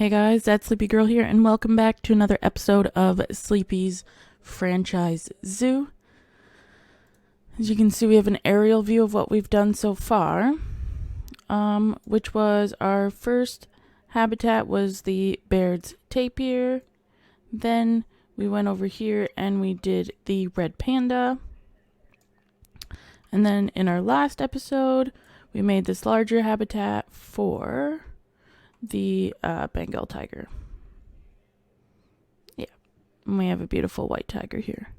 Hey guys, that's Sleepy Girl here, and welcome back to another episode of Sleepy's Franchise Zoo. As you can see, we have an aerial view of what we've done so far, which was our first habitat was the Baird's tapir. Then we went over here and we did the red panda. And then in our last episode, we made this larger habitat for the Bengal tiger. Yeah, and we have a beautiful white tiger here.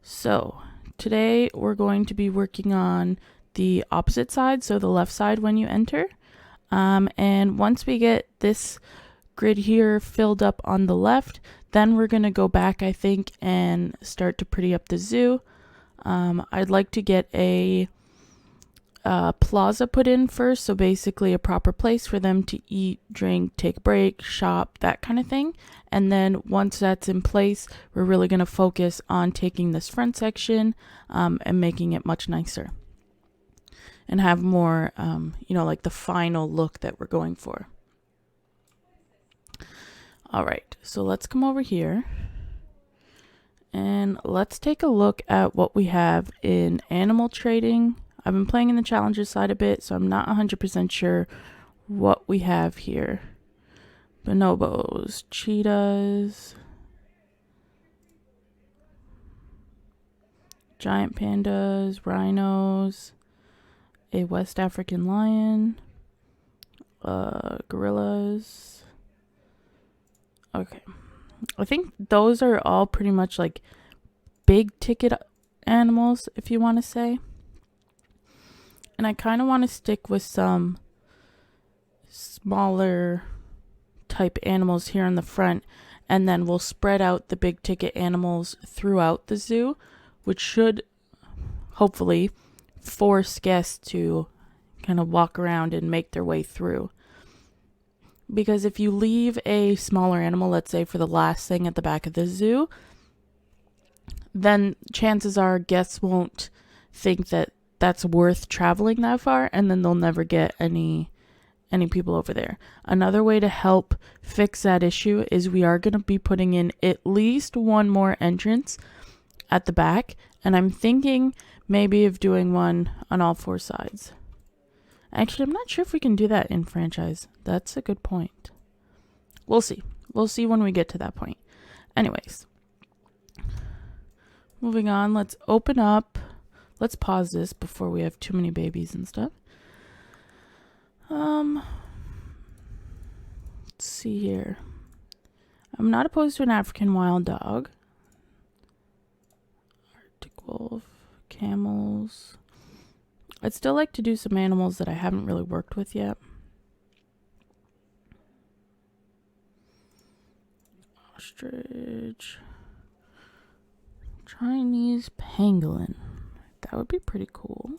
So today we're going to be working on the opposite side, so the left side when you enter. And once we get this grid here filled up on the left, then we're going to go back, I think, and start to pretty up the zoo. I'd like to get a plaza put in first, so basically a proper place for them to eat, drink, take a break, shop, that kind of thing. And then once that's in place, we're really going to focus on taking this front section and making it much nicer and have more, like the final look that we're going for. All right, so let's come over here and let's take a look at what we have in animal trading. I've been playing in the challenges side a bit, so I'm not 100% sure what we have here. Bonobos, cheetahs, giant pandas, rhinos, a West African lion, gorillas. Okay. I think those are all pretty much like big ticket animals, if you want to say. And I kind of want to stick with some smaller type animals here in the front, and then we'll spread out the big ticket animals throughout the zoo, which should hopefully force guests to kind of walk around and make their way through. Because if you leave a smaller animal, let's say for the last thing at the back of the zoo, then chances are guests won't think that that's worth traveling that far, and then they'll never get any people over there. Another way to help fix that issue is we are going to be putting in at least one more entrance at the back, and I'm thinking maybe of doing one on all four sides. Actually, I'm not sure if we can do that in franchise. That's a good point. We'll see. We'll see when we get to that point. Anyways, moving on, let's open up. Let's pause this before we have too many babies and stuff. Let's see here. I'm not opposed to an African wild dog. Arctic wolf, camels. I'd still like to do some animals that I haven't really worked with yet. Ostrich. Chinese pangolin. That would be pretty cool.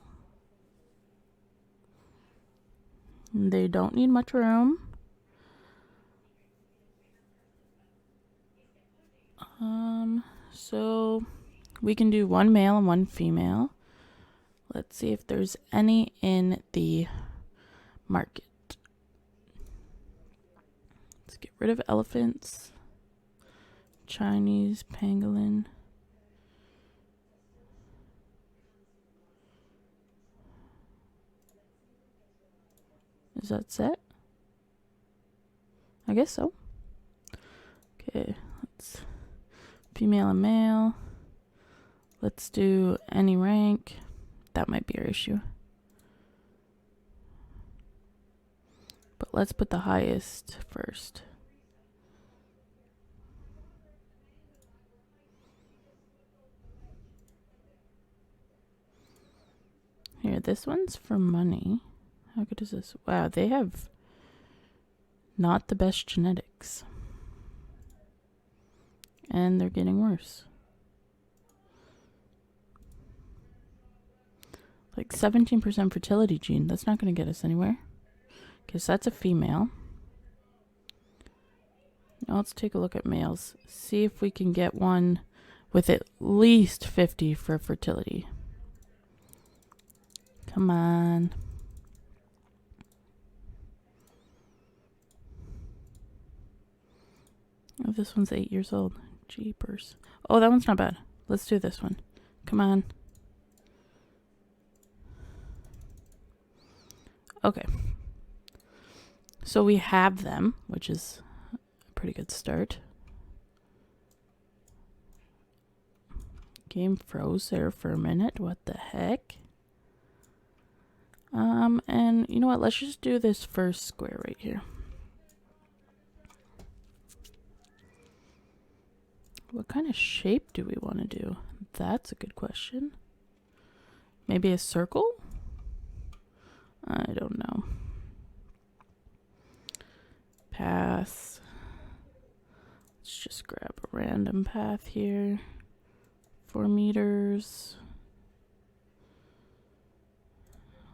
They don't need much room. So we can do one male and one female. Let's see if there's any in the market. Let's get rid of elephants. Chinese pangolin. Is that set? I guess so. Okay, let's female and male. Let's do any rank. That might be our issue. But let's put the highest first. Here, this one's for money. How good is this? Wow, they have not the best genetics. And they're getting worse. Like 17% fertility gene. That's not going to get us anywhere. Okay, so that's a female. Now let's take a look at males. See if we can get one with at least 50 for fertility. Come on. Oh, this one's 8 years old. Jeepers. Oh, that one's not bad. Let's do this one. Come on. Okay. So we have them, which is a pretty good start. Game froze there for a minute. What the heck? And you know what? Let's just do this first square right here. What kind of shape do we want to do? That's a good question. Maybe a circle? I don't know. Path. Let's just grab a random path here. 4 meters.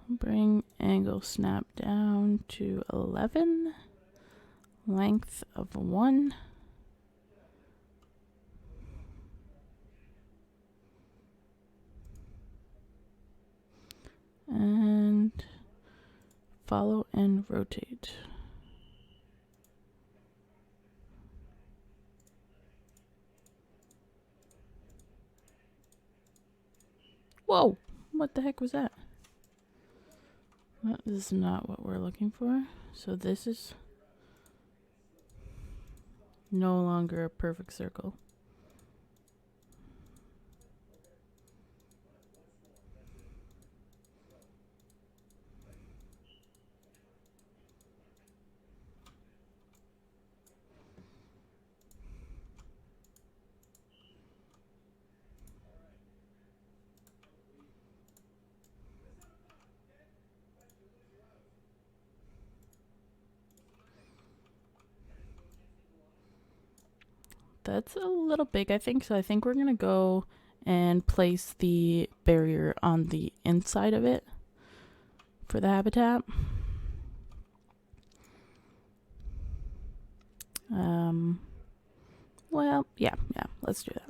Bring angle snap down to 11. Length of 1. And follow and rotate. Whoa, what the heck was that? That is not what we're looking for. So this is no longer a perfect circle. That's a little big, I think. So I think we're going to go and place the barrier on the inside of it for the habitat. Well, yeah, let's do that.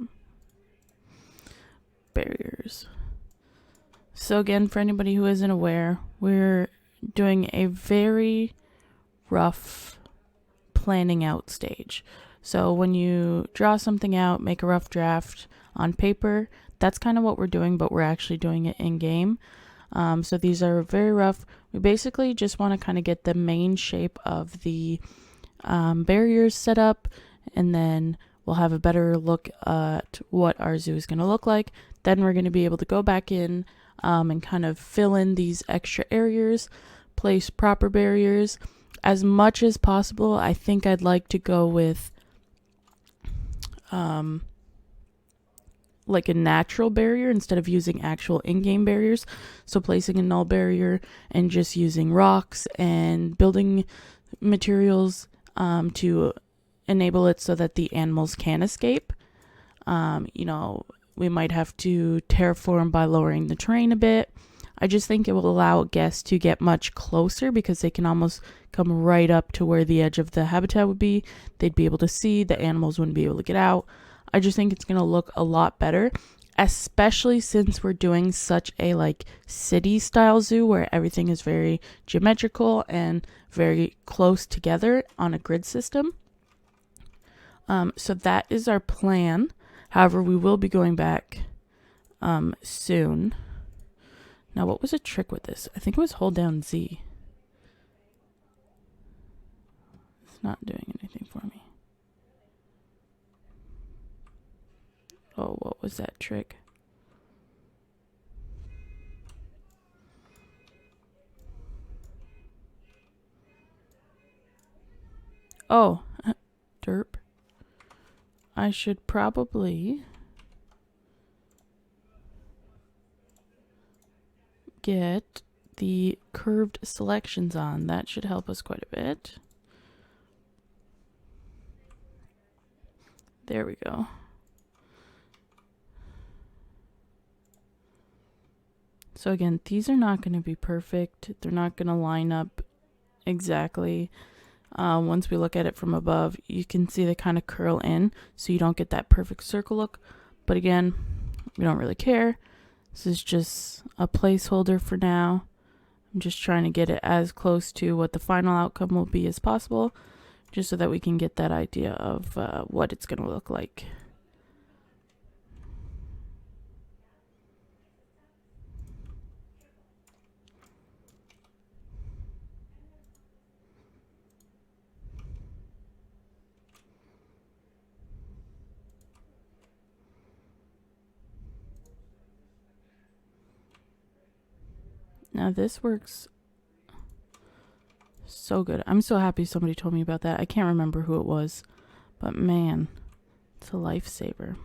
Barriers. So again, for anybody who isn't aware, we're doing a very rough planning out stage. So when you draw something out, make a rough draft on paper, that's kind of what we're doing, but we're actually doing it in game. So these are very rough. We basically just want to kind of get the main shape of the barriers set up, and then we'll have a better look at what our zoo is going to look like. Then we're going to be able to go back in and kind of fill in these extra areas, place proper barriers. As much as possible, I think I'd like to go with like a natural barrier instead of using actual in-game barriers. So placing a null barrier and just using rocks and building materials to enable it so that the animals can escape. You know, we might have to terraform by lowering the terrain a bit. I just think it will allow guests to get much closer because they can almost come right up to where the edge of the habitat would be. They'd be able to see, the animals wouldn't be able to get out. I just think it's going to look a lot better, especially since we're doing such a like city style zoo where everything is very geometrical and very close together on a grid system. So that is our plan. However, we will be going back soon. Now, what was a trick with this? I think it was hold down Z. It's not doing anything for me. Oh, what was that trick? Oh, derp. I should probably get the curved selections on. That should help us quite a bit. There we go. So again, these are not going to be perfect. They're not going to line up exactly. Once we look at it from above, you can see they kind of curl in, so you don't get that perfect circle look. But again, we don't really care. This is just a placeholder for now. I'm just trying to get it as close to what the final outcome will be as possible. just so that we can get that idea of what it's going to look like. Now this works so good. I'm so happy somebody told me about that. I can't remember who it was, but man, it's a lifesaver.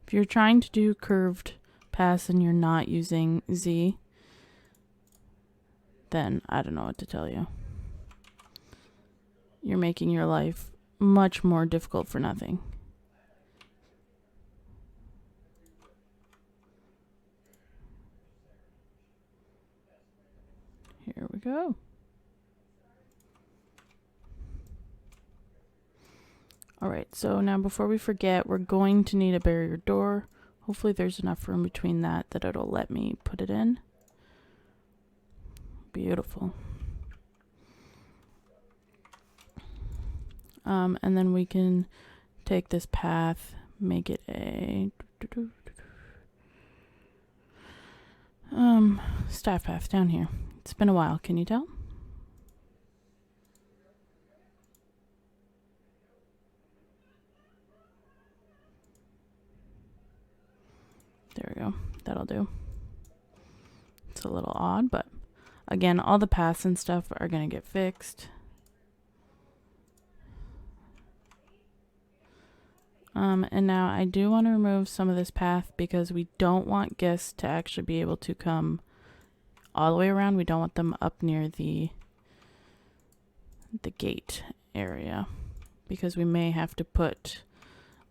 If you're trying to do curved paths and you're not using Z, then I don't know what to tell you. You're making your life much more difficult for nothing. Here we go. Alright, so now before we forget, we're going to need a barrier door. Hopefully there's enough room between that it'll let me put it in. Beautiful. And then we can take this path, make it a staff path down here. It's been a while, can you tell? There we go. That'll do. It's a little odd, but again, all the paths and stuff are going to get fixed. And now I do want to remove some of this path because we don't want guests to actually be able to come all the way around. We don't want them up near the gate area because we may have to put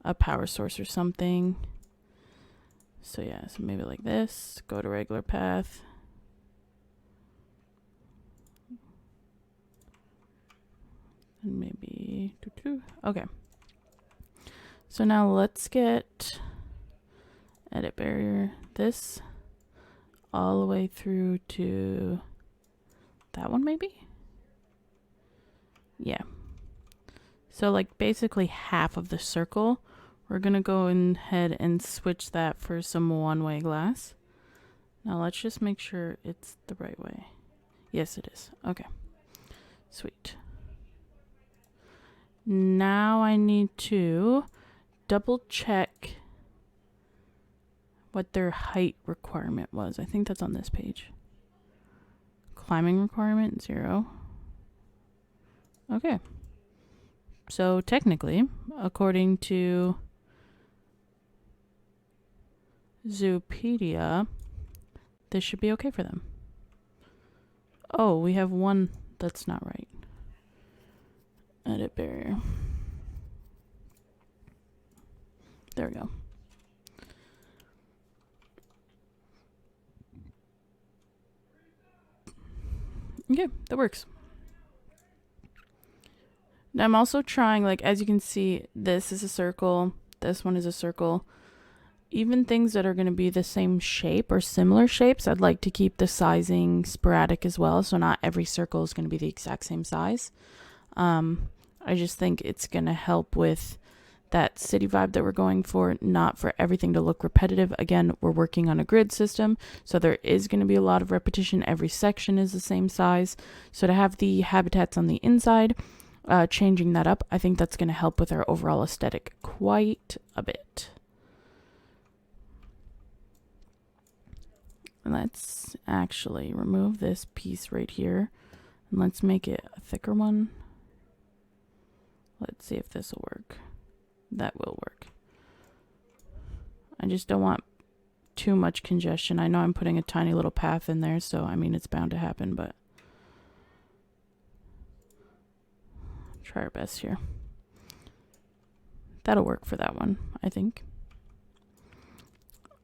a power source or something. So yeah, so maybe like this, go to regular path. And maybe, okay. So now let's get edit barrier this all the way through to that one maybe? Yeah. So like basically half of the circle. We're going to go ahead and switch that for some one-way glass. Now let's just make sure it's the right way. Yes, it is. Okay. Sweet. Now I need to double check what their height requirement was. I think that's on this page. Climbing requirement 0. Okay. So technically, according to Zoopedia, this should be okay for them. Oh, we have one that's not right. Edit barrier. There we go. Okay, that works. Now I'm also trying, like, as you can see, this is a circle, this one is a circle. Even things that are going to be the same shape or similar shapes, I'd like to keep the sizing sporadic as well, so not every circle is going to be the exact same size. I just think it's going to help with that city vibe that we're going for, not for everything to look repetitive. Again, we're working on a grid system, so there is going to be a lot of repetition. Every section is the same size. So to have the habitats on the inside, changing that up, I think that's going to help with our overall aesthetic quite a bit. Let's actually remove this piece right here, and let's make it a thicker one. Let's see if this will work. That will work. I just don't want too much congestion. I know I'm putting a tiny little path in there, so I mean it's bound to happen, but try our best here. That'll work for that one, I think.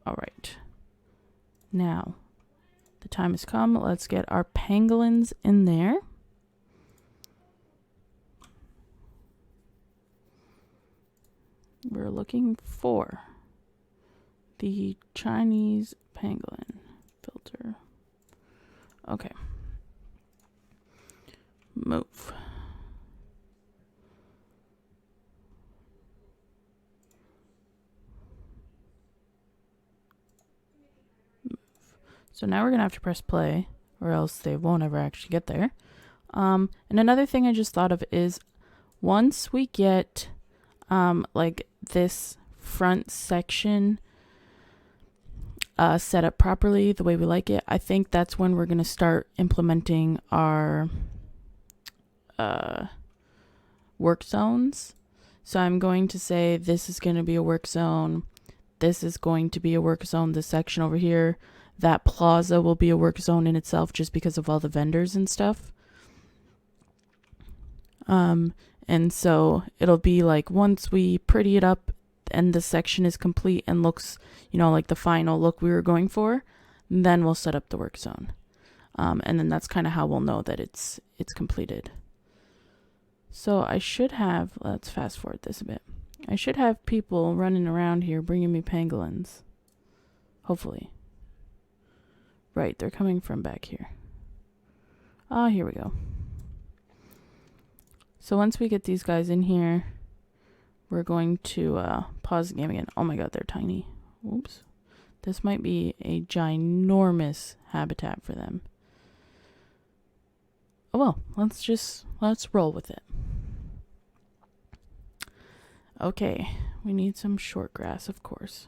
All right. Now, the time has come. Let's get our pangolins in there. We're looking for the Chinese pangolin filter. Okay. Move. So now we're going to have to press play, or else they won't ever actually get there. And another thing I just thought of is once we get like this front section set up properly the way we like it, I think that's when we're going to start implementing our work zones. So I'm going to say this is going to be a work zone. This is going to be a work zone. This section over here, that plaza will be a work zone in itself just because of all the vendors and stuff. And so it'll be like once we pretty it up and the section is complete and looks, you know, like the final look we were going for, then we'll set up the work zone. And then that's kind of how we'll know that it's completed. So I should have, let's fast forward this a bit. I should have people running around here bringing me pangolins. Hopefully. Right, they're coming from back here. Ah, here we go. So once we get these guys in here, we're going to pause the game again. Oh my god, they're tiny. Oops. This might be a ginormous habitat for them. Oh well, let's roll with it. Okay, we need some short grass, of course.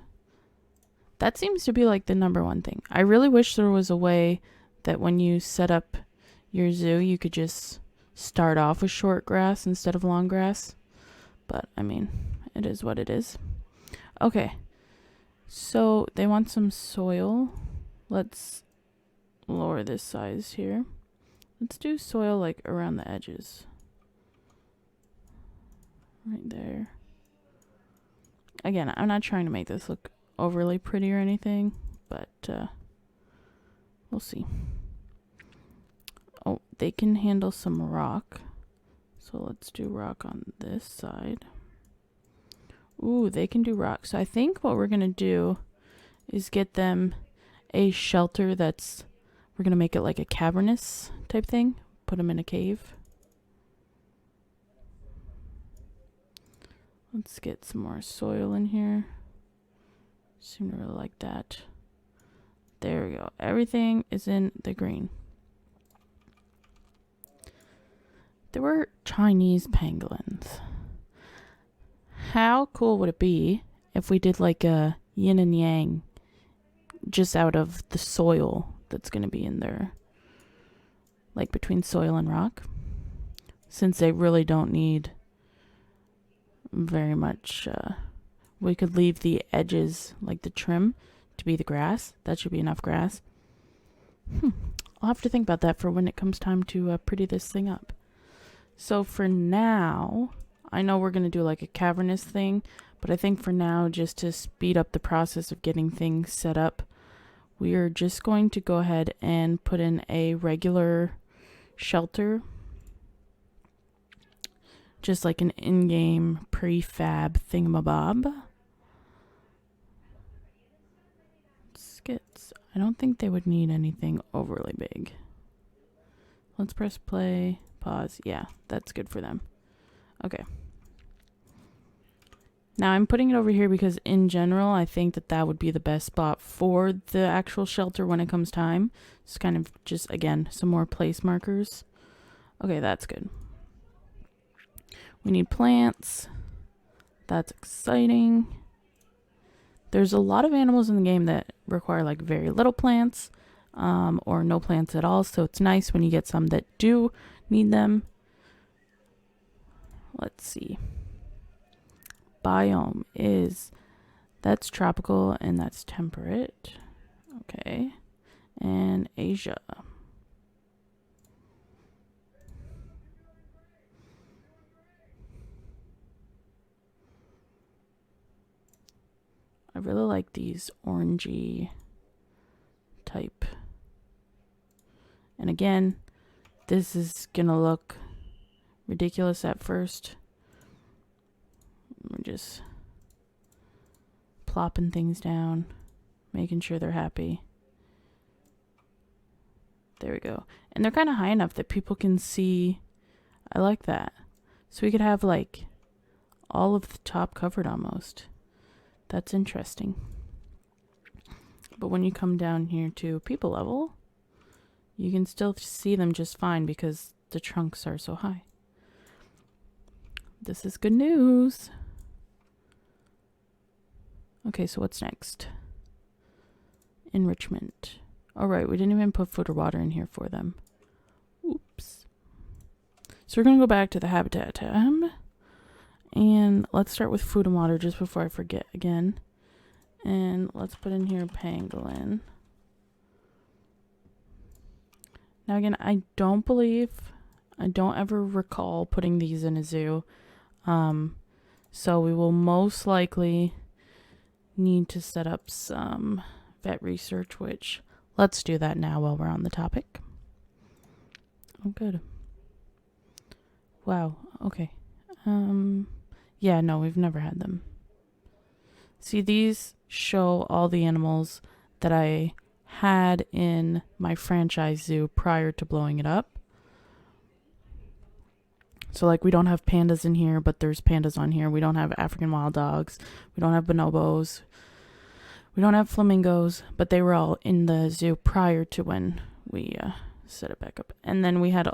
That seems to be like the #1 thing. I really wish there was a way that when you set up your zoo, you could just start off with short grass instead of long grass. But, I mean, it is what it is. Okay, so they want some soil. Let's lower this size here. Let's do soil like around the edges. Right there. Again, I'm not trying to make this look overly pretty or anything, but we'll see. Oh, they can handle some rock. So let's do rock on this side. Ooh, they can do rock. So I think what we're going to do is get them a shelter that's, we're going to make it like a cavernous type thing. Put them in a cave. Let's get some more soil in here. Seem to really like that. There we go. Everything is in the green. There were Chinese pangolins. How cool would it be if we did like a yin and yang just out of the soil that's going to be in there? Like between soil and rock. Since they really don't need very much, we could leave the edges, like the trim, to be the grass. That should be enough grass. I'll have to think about that for when it comes time to pretty this thing up. So for now, I know we're going to do like a cavernous thing, but I think for now, just to speed up the process of getting things set up, we are just going to go ahead and put in a regular shelter. Just like an in-game prefab thingamabob. Skits. I don't think they would need anything overly big. Let's press play. Pause. Yeah, that's good for them. Okay. Now I'm putting it over here because in general, I think that that would be the best spot for the actual shelter when it comes time. It's kind of just, again, some more place markers. Okay, that's good. We need plants. That's exciting. There's a lot of animals in the game that require like very little plants or no plants at all. So it's nice when you get some that do need them. Let's see. Biome is, that's tropical and that's temperate. Okay. And Asia. I really like these orangey type. And again, this is gonna look ridiculous at first. We're just plopping things down, making sure they're happy. There we go. And they're kind of high enough that people can see I like that. So we could have like all of the top covered almost. That's interesting. But when you come down here to people level, you can still see them just fine because the trunks are so high. This is good news. Okay, so what's next? Enrichment. All right, we didn't even put food or water in here for them. Oops. So we're going to go back to the habitat tab. And let's start with food and water just before I forget again. And let's put in here pangolin. Now again, I don't ever recall putting these in a zoo. So we will most likely need to set up some vet research, which let's do that now while we're on the topic. Oh, good. Wow. Okay. Yeah, no, we've never had them. See, these show all the animals that I had in my franchise zoo prior to blowing it up. So, like, we don't have pandas in here, but there's pandas on here. We don't have African wild dogs. We don't have bonobos. We don't have flamingos, but they were all in the zoo prior to when we set it back up. And then we had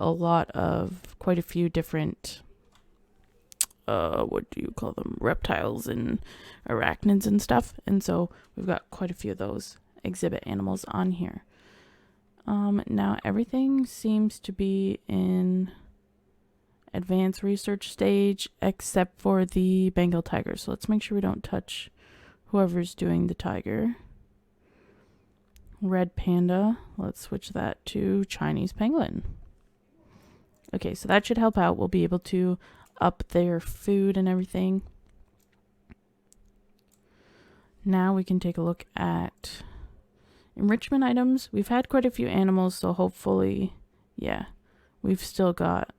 quite a few different, what do you call them? Reptiles and arachnids and stuff. And so we've got quite a few of those exhibit animals on here. Now everything seems to be in advanced research stage except for the Bengal tiger. So let's make sure we don't touch whoever's doing the tiger. Red panda. Let's switch that to Chinese pangolin. Okay, so that should help out. We'll be able to up their food and everything. Now we can take a look at enrichment items. We've had quite a few animals, so hopefully, yeah, we've still got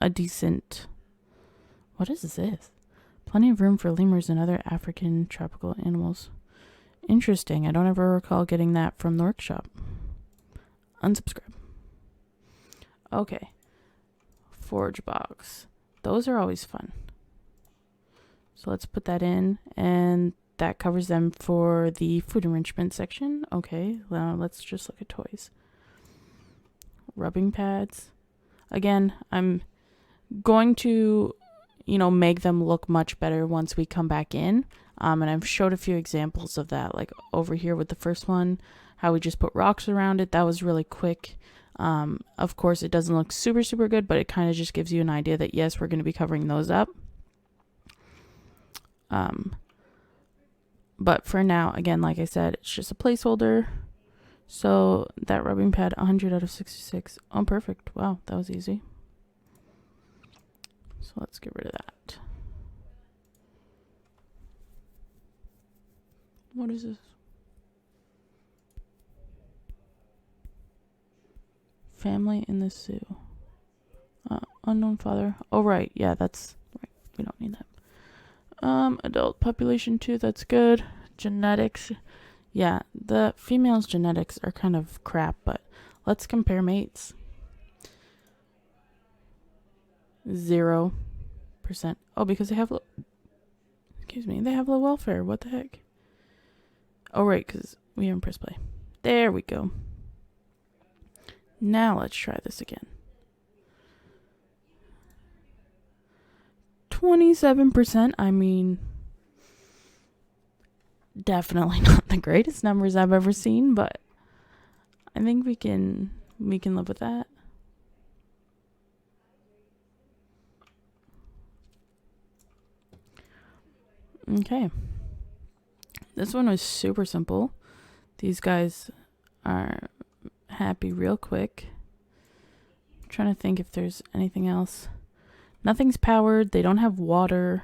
a decent... What is this? Plenty of room for lemurs and other African tropical animals. Interesting. I don't ever recall getting that from the workshop. Unsubscribe. Okay. Forage box. Those are always fun. So let's put that in, and that covers them for the food enrichment section. Okay, now let's just look at toys. Rubbing pads. Again, I'm going to, make them look much better once we come back in. And I've showed a few examples of that, like over here with the first one, how we just put rocks around it. That was really quick. Of course, it doesn't look super, super good, but it kind of just gives you an idea that, yes, we're going to be covering those up. But for now, again, like I said, it's just a placeholder. So that rubbing pad, 100 out of 66. Oh, perfect. Wow, that was easy. So let's get rid of that. What is this? Family in the zoo. Unknown father. Oh, right. Yeah, that's right. We don't need that. Adult population 2. That's good. Genetics. Yeah, the female's genetics are kind of crap, but let's compare mates. 0%. Oh, because they have they have low welfare. What the heck? Oh, right, because we haven't pressed play. There we go. Now let's try this again. 27%. I mean, definitely not the greatest numbers I've ever seen, but I think we can live with that. Okay. This one was super simple. These guys are happy real quick. I'm trying to think if there's anything else. Nothing's powered. They don't have water.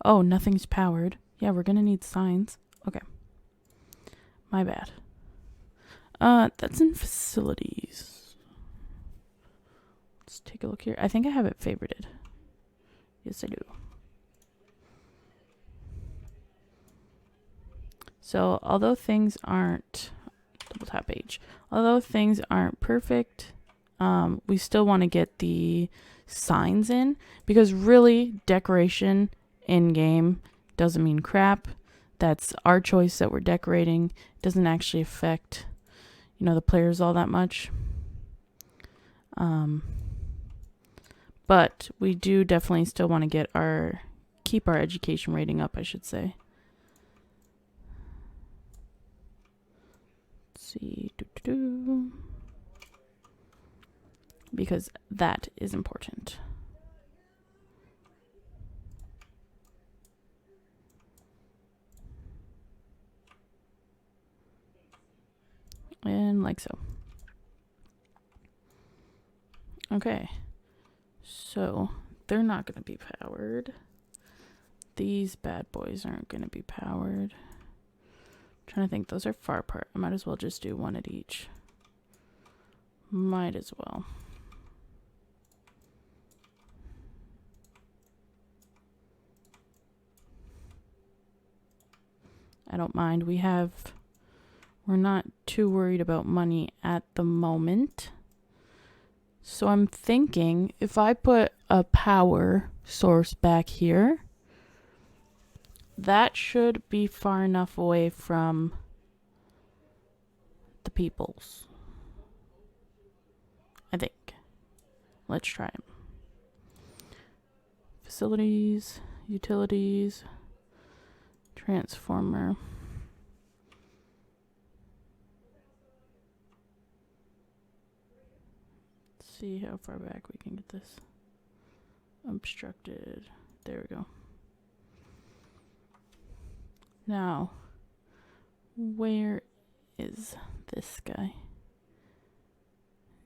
Oh, nothing's powered. Yeah, we're going to need signs. Okay. My bad. That's in facilities. Let's take a look here. I think I have it favorited. Yes, I do. So, although things aren't, double tap H, although things aren't perfect, we still want to get the signs in, because really decoration in game doesn't mean crap. That's our choice that we're decorating. It doesn't actually affect, the players all that much. But we do definitely still want to keep our education rating up, I should say. Let's see. Because that is important. And like so. Okay. So they're not going to be powered. These bad boys aren't going to be powered. I'm trying to think. Those are far apart. I might as well just do one at each. Might as well. I don't mind. We're not too worried about money at the moment. So I'm thinking if I put a power source back here, that should be far enough away from the peoples. I think. Let's try it. Facilities, utilities, transformer. Let's see how far back we can get this. Obstructed. There we go. Now, where is this guy?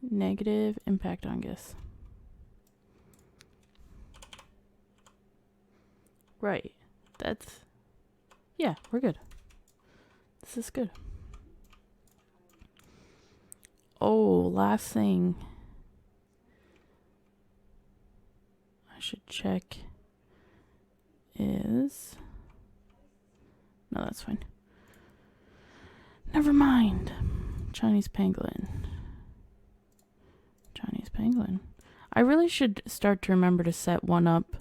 Negative impact on gas. Right. Yeah, we're good. This is good. Oh, last thing I should check is... No, that's fine. Never mind. Chinese pangolin. Chinese pangolin. I really should start to remember to set one up,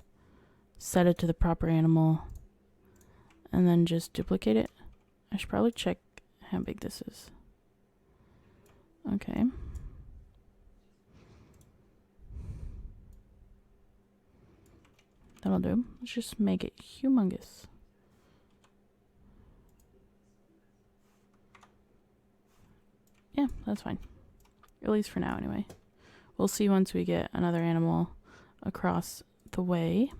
set it to the proper animal, and then just duplicate it. I should probably check how big this is. Okay. That'll do. Let's just make it humongous. Yeah, that's fine. At least for now, anyway. We'll see once we get another animal across the way.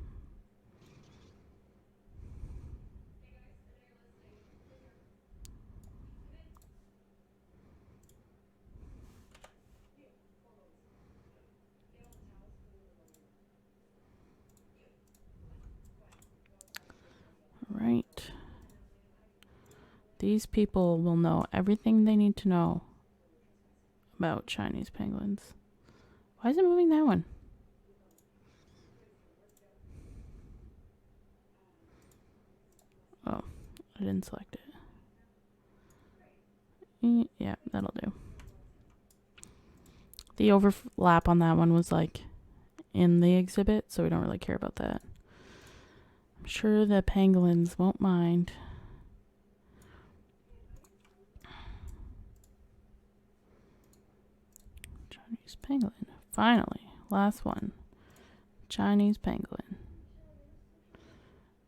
Right. These people will know everything they need to know about Chinese pangolins. Why is it moving that one? Oh, I didn't select it. Yeah, that'll do. The overlap on that one was like in the exhibit, so we don't really care about that. I'm sure the pangolins won't mind. Chinese pangolin. Finally, last one. Chinese pangolin.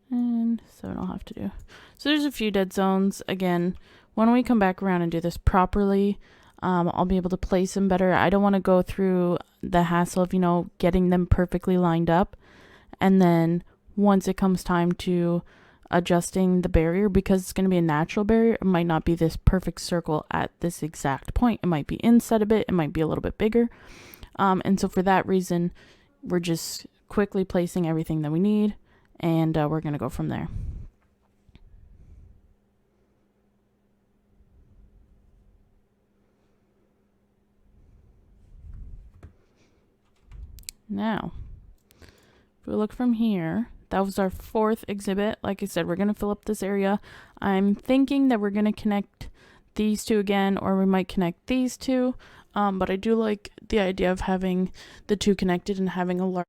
And so I don't have to do. So there's a few dead zones. Again, when we come back around and do this properly, I'll be able to place them better. I don't want to go through the hassle of, getting them perfectly lined up. And then once it comes time to adjusting the barrier, because it's going to be a natural barrier, it might not be this perfect circle at this exact point. It might be inside a bit. It might be a little bit bigger. And so for that reason, we're just quickly placing everything that we need. And we're going to go from there. Now, if we look from here, that was our fourth exhibit. Like I said, we're going to fill up this area. I'm thinking that we're going to connect these two again, or we might connect these two. But I do like the idea of having the two connected and having a large